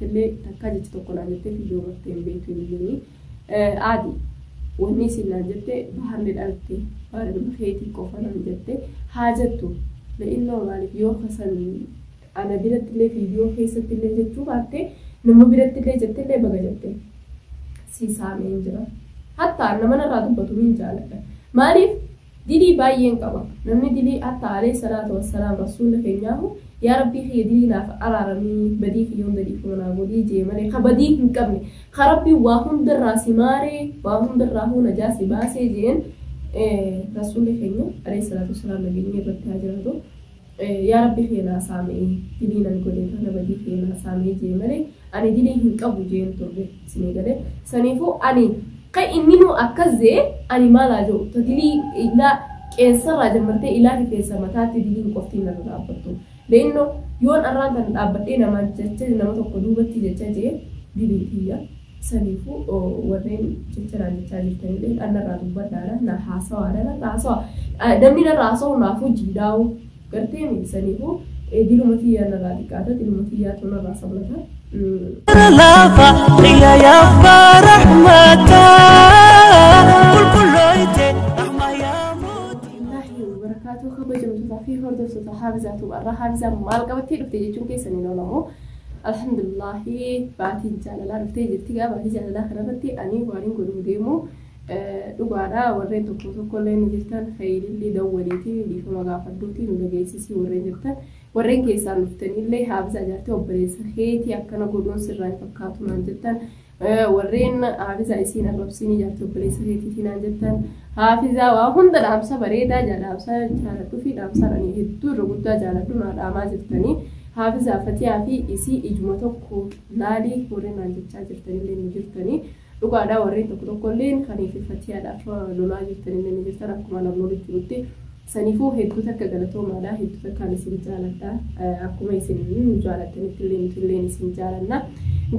اللي تكاجت تكون عندك فيديو مرتين بيتو اللي عادي والناس اللي عندك بحر للألتي بحر بخيتي كوفنا عندك حاجته لأنه مالك يوم خسن أنا بدت اللي فيديو خيسة اللي جتشو بعدين نمو بدت اللي جت اللي بقى جت سامين جرا حتى أنا ما نراد بطمين جالك مالك دلي باين كوا نمني دلي حتى عليه الصلاة والسلام رسول الله يا ربي هي دينا فأرارني بديك يوم دلي فونا بدي جمالي خبديك مكمل خربي واهم دراسي ماري واهم دراه نجاسي باسي جين رسول الله عليه الصلاة والسلام نبيني بتهاجره يا ربي خينا سامي دلينا نقولي أنا بدي خينا سامي جمالي أنا دلي هنك أبو جين تربي سنيجله سنيفو أني كي إنه أكذب أني ما لاجو تدلي إلا كنسر راجمرته إلا في سماتات تدلي نقفتين الرابطو لأنه يوم أراد أن أبدينا ما تجتج نما تقدوبة تجتج دلي هي سنيفو ورين تجتج عن تجتج تنين أنا رادوبة دارا نحاسة وعلنا راسة دمنا راسة ونافو جداو كرتين سنيفو دلو متيا نرادكاتا دلو متيا تونا راسة بلتا لافا يا يا فرحمتا كل يتي رحمة يا موت الله وبركاته خبجم في هردو صحاب ذاته برا حافظة مال قبتي رفتي جون كي سنينو لامو الحمد لله باتي جالا رفتي جرتيغا باتي جالا خربتي اني وارين قدو ديمو دوغارا ورين توكو كلين جرتان خير اللي دوليتي اللي فما غافدوتي ندغيسي ورين جرتان ورين كيسان نفتني اللي حافظة جارتي وبريس خيتي أكنا قدون سرين فكاتو نانجتان ورين حافظة إسين الربسيني جارتي وبريس خيتي تنانجتان حافظة وهند دامسا بريدا جالامسا جالتو في دامسا راني هدو رغودا جالتو ناداما جرتاني حافظة فتيا في إسي إجمتو كولالي ورين نانجتا جرتاني اللي نجرتاني لقادا ورين تكتو كلين خاني في فتيا دافا لولا جرتاني اللي نجرتان أكما نبنولي جروتي سنيفو هيدو تكا غلطو مالا هيدو تكا نسين جالتا أكما يسين جالتا نتلين نسين جالنا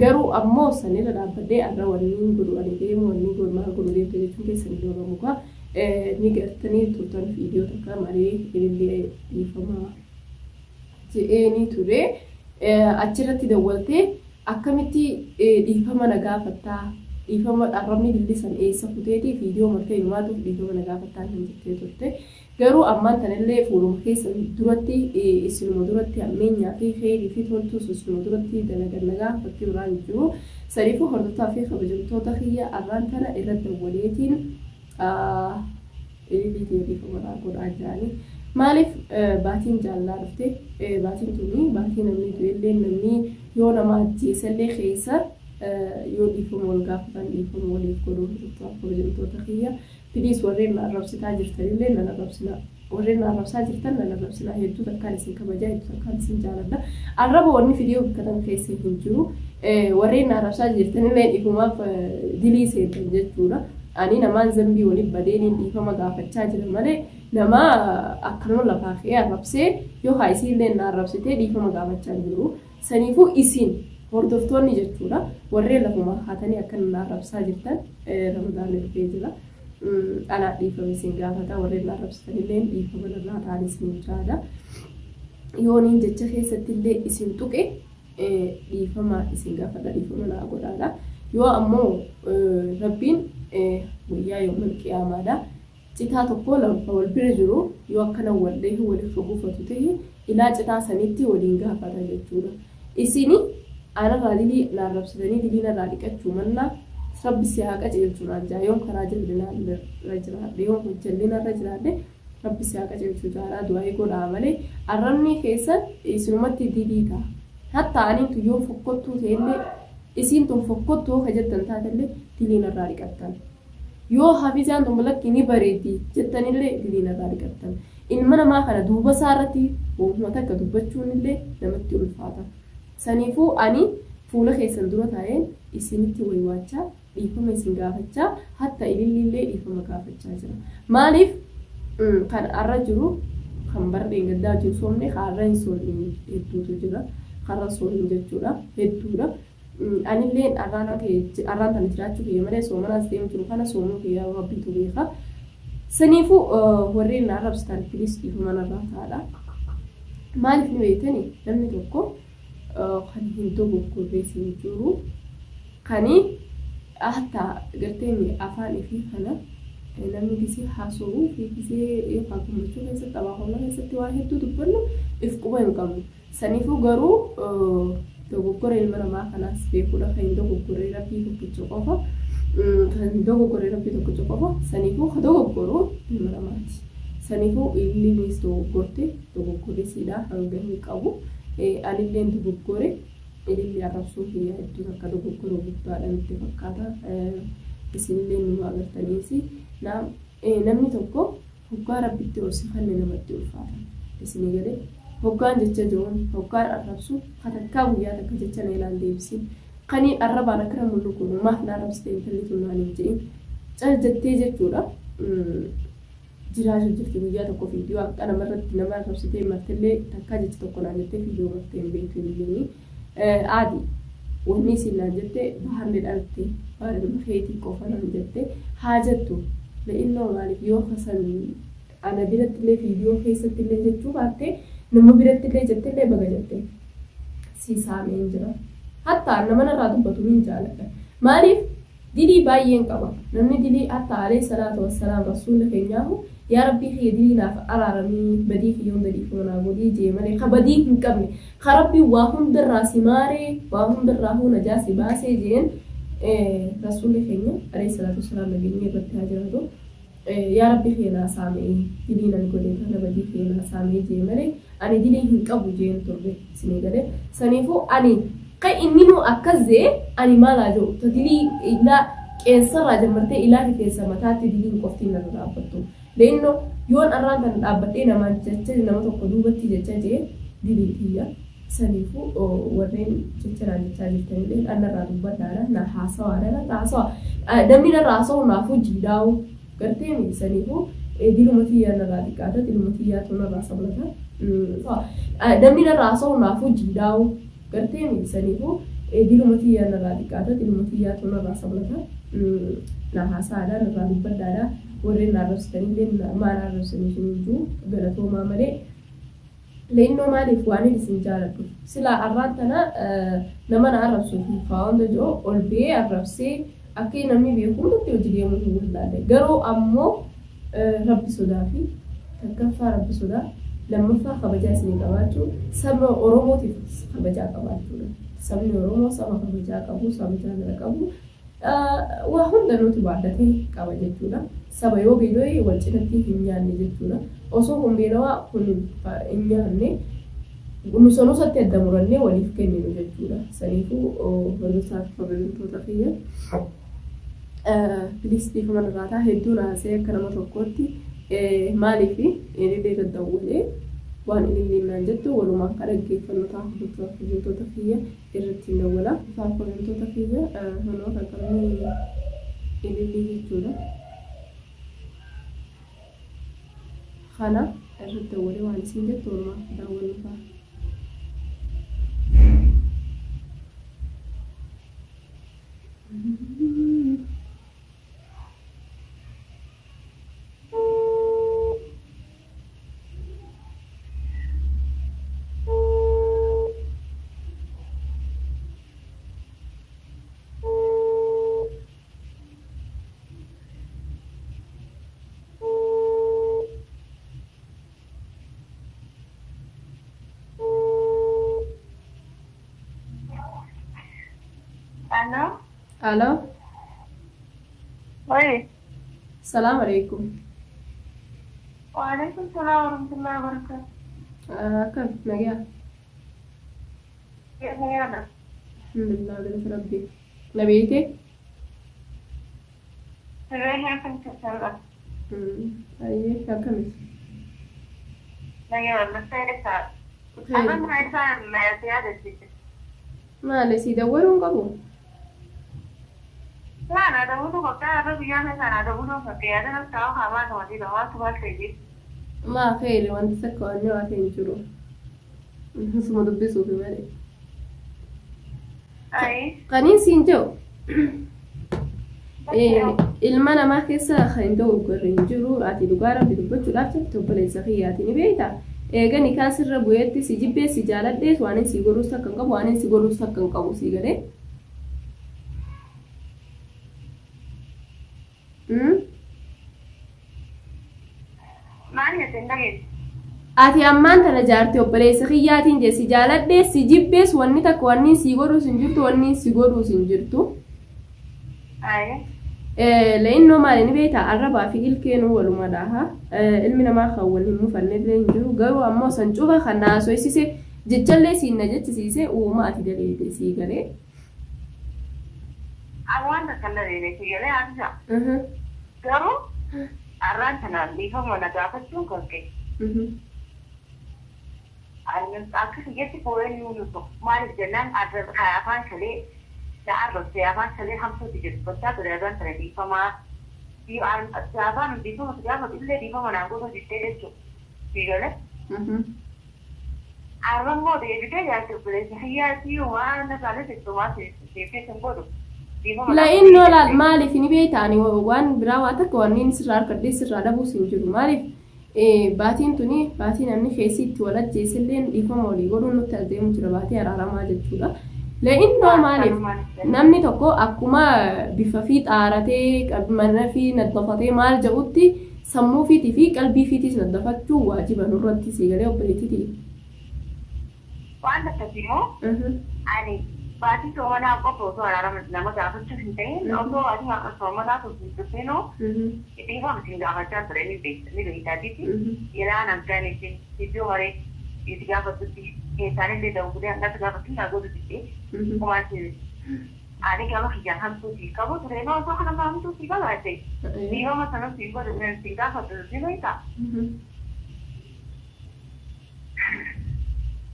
غارو أمو سنير رابده أرى ونين قدو أني ديم ونين قدو ما قدو ديم تجيشون كي سنير رموكا نيغرتني توتان فيديو تكا ماري اللي يفما جئني توري أجرتي دولتي أكمتي يفما نغافتا يفما أرمني باللسان إيسا فتيتي فيديو مركي نماتو يفما نغافتا ننجتي تورتي garuu ammaan tanallee fuuluma keessa duratti isinuma duratti ammeenyaa fi khayrii fi toltuus isinuma duratti dalagannagaa bakki biraan jiru sariifuu hordotaa fi kabajamtoota kiyya arraan tana irratti waliitiin ililiitii fumaraa godhaa jiranii maaliif baatiin jaallaa dhufte baatiin tuni baatii namni du'ellee namni yoo nama ajjeesallee keessa yoo dhiifama wal gaafatan dhiifama waliif godhuu kabajamtoota kiyya Please warreen arrabsitaa jirtan illee nan arrabsina warreen arrabsaa jirtan nan arrabsina hedduu takkaan isin kabajaa hedduu takkaan isin jaaladha arraba wanni fidiyoo bikkatan keessa hin jiru warreen arrabsaa jirtan illee dhiifumaaf dilii seentan jechuudha ani namaan zambii waliif badeeniin dhiifama gaafachaa jira malee nama akkanuma lafaa kee arrabsee yoo haa isin illee na arrabsitee dhiifama gaafachaa jiru saniifuu isin hordoftoonni jechuudha warreen lafuma haatanii akkan na arrabsaa jirtan ramadaanni dhufee jira أنا أديفه مسين قافتا ورينا ربستني لين ديفه من الله تعالى سين جادا يونين جتشخي ستلي اسم توكي ديفه ما اسم قافتا ديفه من أقول هذا يو أمو ربين ويا يوم القيامة دا جتا تقول فول برجرو يو كنا وليه ولي خبوفة تته إلا جتا سنتي ولين قافتا جتشودا إسيني أنا غالي لا ربستني دلينا رالك أتشومنا ربي سياق أجل جراجا يوم خراج لنا رجلا يوم جلنا رجلا ده ربي سياق أجل جراجا دعاء يقول عمله أرمني خيسا يسمى تديديتا حتى أني تو يوم فكرتو تهلي إسين تو فكرتو خجت تنتا تهلي دلنا راري كتان يو حافظان تملك كني بريتي جتني اللي دلنا راري كتان إن منا ما خنا دوبا سارتي وما تك دوبا تشون اللي نمتي الفاتا سنيفو أني فولا خيسا دورة تاين إسينتي ويواتشا dhiifama isin gaafachaa hatta ilillillee dhiifama gaafachaa jira maaliif kan arra jiru kan bardeen gaddaa jiru soomne harra hin soolin hedduutu jira harra soolin jechuudha hedduudha anillee arraan tan jiraachuu kiyya malee soomanaas deemu jiru kana soomuu kiyya rabbiitu beeka saniifuu warreen arrabsitan filis dhiifama narraa taadha maaliif ni beektani namni tokko kan hin dogoggorree siin jiru kani hatta gartee afaan fi kana namni gisee haasoo fi gisee yookaan gammachuu keessatti abaa hollaa keessatti waan hedduu dubbannu if quba hin qabnu saniifuu garuu dogoggora ilma namaa kanaas beekuudha kan hin dogoggorree rabbii tokkicha qofa kan dogoggorree rabbii tokkicha qofa saniifuu ha dogoggoruu ilma namaati saniifuu ilmiis dogoggorte dogoggorrisiidhaa hanga hin qabu anilleen dogoggore ilmi arrabsuu hiyyaa hedduu akka dogoggoruu guddaadhaan itti fakkaata isinillee numa agartaniisi namni tokko hoggaa rabbitti horsifanne namatti ulfaata isinii galee hoggaan jecha jiruun hoggaan arrabsu hatakkaa guyyaa takka jecha na ilaan deebisin kaniin arrabaan akkana mul'uku maaf na arrabsite intalli tunnaan hin je'in cal jettee jechuudha jiraachuu jirti guyyaa tokko fiidiyoo akka namarratti nama arrabsitee martillee takkaa jecha tokko naan jettee fiidiyoo martee hin beektu illee aadi wanni isin naan jettee baharlee dhalte baharlee feetii qofa naan jettee haa jettu le'innoo maaliif yoo hasan ana birattillee fiidiyoo keessattillee jechuu baattee nama birattillee jettillee baga jettee siisaameen jira hatta nama narraa dubbatu hin jaalladha maaliif dilii baay'een qaba namni dilii hatta alayhi salaatu wassalaam rasuulli keenyaahu yaa rabbii kiyya dilii naaf araaramii badii kiyya hunda dhiifama godhii jee malee ka badii hin qabne ka rabbii waa hundarraa si maaree waa hundarraa najaa si baasee jeen rasuulli keenya alayhi salaatu wassalaam nageenya irratti haa jiraatu yaa rabbii kiyya naa saamee dilii nan godhe kana badii kiyya naa saamee jee malee ani dilii hin qabu jeen turre isinii galee saniifuu ani kai inni nu akkazee ani maalaa jiru tadilii ilaa qeensarraa jammartee ilaa rifeensa mataatti diliin qoftiin narra dhaabbattu leenno yoon arraan kan dhaabbadhee namaan jecha nama tokko duubatti jecha jee dilii kiyya saniifuu warreen jecharaan jechaa jirtanillee annarraa dubbadhaadha na haasawaadha na haasawa namni narraa haasa'u naafuu jiidhaa'u gartee mi saniifuu diluma kiyyaa narraa xiqqaata diluma kiyyaatu narraa sablata namni narraa haasa'u naafuu jiidhaa'u gartee mi saniifuu diluma kiyyaa narraa xiqqaata diluma kiyyaatu narraa sablata na haasaadha narraa dubbadhaadha warreen arrabsitanillee maan arrabsanii sunjuu galatoomaa malee leennoo maaliif waan isin jaaladhu silaa arraan tana nama na arrabsuu fi faawanda joo ol bee arrabsee akka namni beeku hundatti hojii deemuu hin wallaalle garuu ammoo rabbi sodaa fi takkaffaa rabbi sodaa lammaffaa kabajaa isinii qabaachuu saba oromootiif kabajaa qabaachuudha sabni oromoo saba kabajaa qabu saba jaalala qabu waa hunda nuti baadhatee qaba jechuudha saba yoo beeloo'ee wal cinatti hin nyaanne jechuudha osoo kun beelawaa kun hin nyaanne nusanusatti adda murannee waliif kenninu jechuudha saniifuu hordoftoota fi kabajamtoota kiyya bilis dhiifama narraataa hedduu naasee akka nama tokkootti maaliif ilillee daddawwalee waan ilillee naan jettu walumaan kan dhaggeeffannotaa hordoftoota kiyya irratti hin dawwala isaaf kabajamtoota kiyya hanoota qabanii ilillee jechuudha kana irratti dawwalee waan isin jettu walumaan daawwannuufaa Halo. Oi. Salam alaikum. Waalaikum salam warahmatullahi wabarakatuh. Kan nagia. Ya saya. Alhamdulillah bila rabbi. Nabi itu? Saya akan kesana. Aye, kan. Nagia, saya sah. Akan saya saya ada sih. Mana sih dah warung kamu? Nah, ada butuh kok ada biar sana ada butuh pakai ada nak tahu kawan sama di bawah tuh lagi. Ma khair, wanti sakko anyo atin juru. Semua tu besu tu mari. Ai. Kanin sinjo. Ilma nama keessa kan ta'u goreen jiru ati dhugaara fi dubbachuu dhaaf jettu obboleessa kiyyaati ni beekta. eega nikaa sirra bu'eetti si jibbee si jaaladhees waan si godhuus takka hin qabu waan si godhuus takka hin qabu si galee. Maali yaadeen dhageessu? Ati ammaan tana jaartii obboleessa kiyyaatiin jee si jaaladhees si jibbees wanni takka wanni si godhuus hin jirtu wanni si godhuus hin jirtu. La'inno maali ni beektaa arrabaa fi ilkeenuu walumadha. Ilmi namaa kan wal hin mufanne illee hin jiru garuu ammoo san cufa kan naasoo'isise jechallee siin na jechisiise uuma ati daleete sii galee. Awwaan takka daleete sii galee haasisa. Garuu arraan tanaan dhiifama na gaafachuun kan ka'e. Akka siyyatti fooleen nuunutu maaliif jennaan afaan kalee arrabsee afaan kalee hamtuuti jedhu gochaa ture arraan sana dhiifamaa afaan dhiifama gaafa illee dhiifama naan gosa jettee jechuudha. Fiigale. Arraan moo deebitee jaartii obboleessa hiyyaatti waan nasaalee teessumaa seefee kan godhu. La'inno laal maaliif ni beektaani waan biraa waa takka wanni sirraa harkadhee sirraa dhabuus hin jiru maaliif. Baatiin tuni baatii namni keessatti wal ajjeesillee dhiifama walii godhuun nutti adeemu jira baatii araaramaa jechuudha. La'inno maaliif namni tokko akkuma bifa fi xaaratee mana fi naddafatee maal jedhutti sammuu fiitii fi qalbii fiitiis naddafachuu waajiba nurratti si galee obboleettiiti. Waan akkasii immoo ani baatii soomanaa qofa osoo araarama nama gaafachuuf hin ta'in osoo ati soomanaa tuffinu dhiifama siin gaafachaa ture ni beektaatitti yeraan hanqaan iddoo maree itti gaafatutti keessanillee dawudee hangatti gaafatu naa godhu diddee kumaan siin ani gama kiyyaan hamtuutii qabu ture noo osoo kana hamtuutii qabaate dhiifama sana siin godhu siin gaafatu ni beektaa.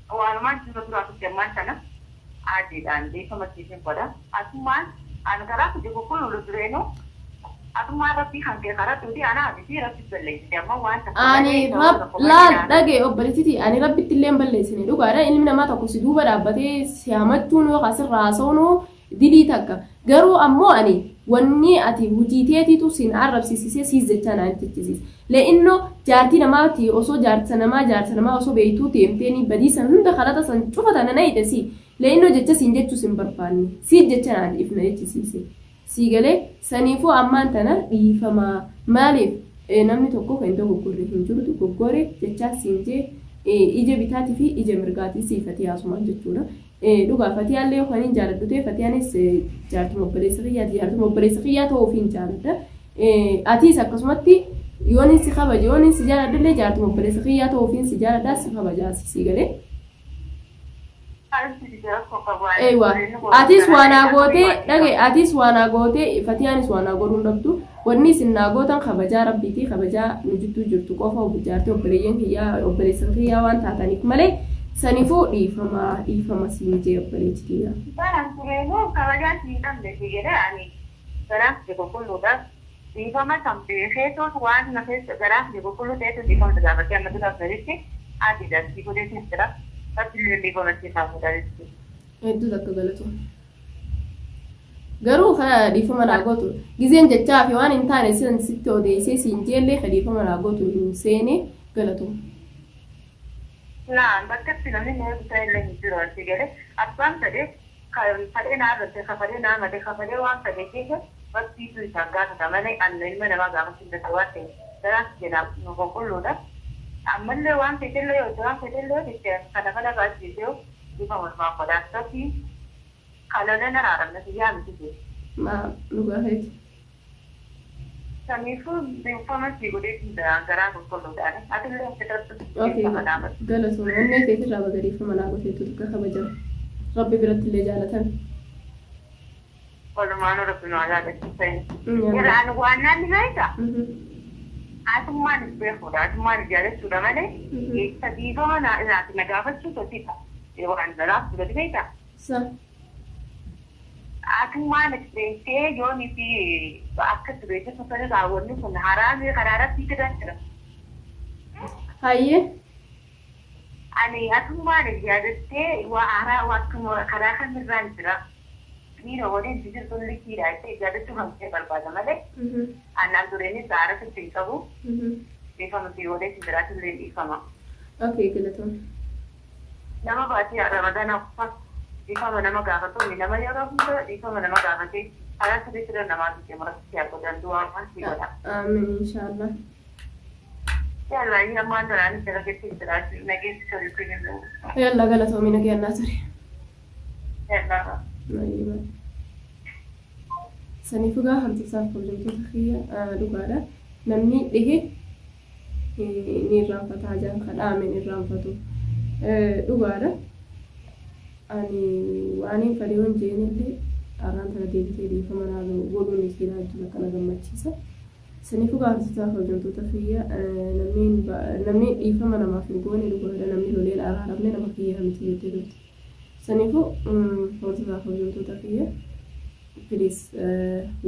Walumaan jiru duraatu jammaan sana. Adiidhaan dhiifama siifin godha. Asumaan an karaa kuje qulqulluu dureenu asumaan rabbii kan kee karaa duudii anaa fi rabbi balleessite amma waan takka. Ani laal dhagee obboleettiti ani rabbitti illee balleessine dhugaadha ilmi namaa tokko si duuba dhaabbatee si hamachuun yookaan sirraa haasa'uun dilii takka garuu ammoo ani wanni ati hujiiteetitu siin arrabsiisisee siis jecha naan jechisiis. La'inno jaartii namaati osoo jaarsa namaa osoo beektuu deemtee badiisan hunda kadhata san cufatan na hidhesi. La'inno jecha siin jechuu siin barbaanne siin jecha naan ifna jechisiise. Sii galee saniifuu ammaan tana dhiifama maaliif namni tokko kan iddoo goggorree hin jirutu goggoree jechaa siin jee ija bitaatii fi ija mirgaatii siifatee haasumaan jechuudha. Dhugaa fatiyaallee yookaan hin jaaladhu ta'e fatiyaanis jaartuma obboleessa kiyyaa ta'uu ofiin jaaladha. Atiis akkasumatti yoon si kabaje yoon si jaaladhallee jaartuma obboleessa kiyyaa ta'uu ofiin si jaaladhaa si kabajaa sii galee. Atis waanaa gootee dhagee atis waanaa gootee fatiyaanis waanaa godhuun dhabdu wanni isin naa gootan kabajaa rabbiitii kabajaa nu jidduu jirtu qofa jaartee obboleeyyan kiyyaa obboleessan kiyyaa waan taataniif malee saniifuu dhiifama siin jee obboleetti kiyyaa. Balaan tureenuu kabajaa siin dhabde si jedhee ani garaaf qulqulluudhaaf dhiifama kan beekeetu waan na keessa garaaf qulqulluu ta'etu dhiifama gaafatee amma duraaf gaditti adiidhaan si godheetu jira. Hedduu takka galatoon. Garuu kan dhiifama naa gootu gizeen jechaa fi waan hin taane sitti odeessee siin jeellee kan dhiifama naa gootu hin seene galatoon. Naan bakka itti namni nama bitaa illee hin jiru asii galee abbaan fedhee fedhee naa irratti fedhee naa malee fedhee waan fedhee keessa bakkiitu isaan gaafata malee anna ilma namaa gaafachuu danda'u waan ta'eef garaas jedhamu nu qulqulluudha. Ammallee waan fedhillee yoo ta'an fedhillee jettee kana kana baasisee dhiifama walmaa qodaastatti kaloolee naraaramne biyyaa miti jechuudha. Maa dhugaa feeti. Saniifuu dhiifama si godhee garaa qulqulluudhaan atillee fedhatti galatoon onnee keetirraa bagariifama naa goteetu akka kabajan rabbi biratti illee jaalatan. Walumaan rabbi nu jaalachuu yeraan waan naanni beekaa. Atumaan beekuudha atumaan jaalachuudha malee dhiifama naati na gaafachuu tolchita waan daraaf gadi beekaa. Atumaan beektee yoonii fi akka tureetti sossoota raawwanni kun haraamee karaa irratti fidan jira. Hayyee. Ani atumaan jaalattee waa haaraa akkuma karaa kamirraan jira. Niinoo waliin jirtuun liqiidha itti jaallachuu kan ta'e barbaada malee. Annaan dureenis haara sitti hin qabu. Dhiifama fi waliin jiraatu illee dhiifama. Okay, galatoon. Nama baatee Ramadaan akkasumas dhiifama nama gaafatu nama yeroo hunda dhiifama nama gaafate haala sirriitti namaa fi marti yaa'u danda'u waan si godha. Amiin inshallah. Yalla ina maan daraan jira keessa jira nageessi sirrii kennu. Yalla galatoomii nageenyaa ture. Yalla. Nayyiba. Saniifuu gaa harkisaaf hojjettoota kiyya dhugaadha. Namni dhihe ni irraanfataa jiran kadhaameen irraanfatu dhugaadha. Ani waan hin fedhe waan jeenillee arraan tana deebitee dhiifama naannoo godhuun isiidhaa jira kana gammachiisa. Saniifuu gaa harkisaaf hojjettoota kiyya namni dhiifama namaaf hin goone dhugaadha. Namni lolee araaramne nama kiyya miti jettee turte. Saniifuu harkisaaf hojjettoota kiyya. Please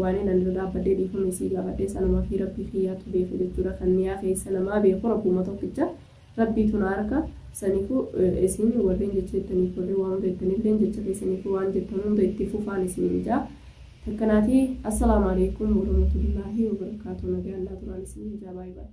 waan inni dhaabbadee dhiifame si gaafadhee sanumaa fi rabbii kiyyaatu beeku jechuudha kan miyaa keessa namaa beeku rabbuma tokkicha rabbiitu na harka saniifuu isin warreen jecha jettaniif warreen waan hunda jettanillee jecha keessaniifuu waan jettan hunda itti fufaan isin mijaa takkanaati assalaamu alaikum warahmatullaahi wabarakaatuh nagaa allaa duraan isin mijaa baay'ee.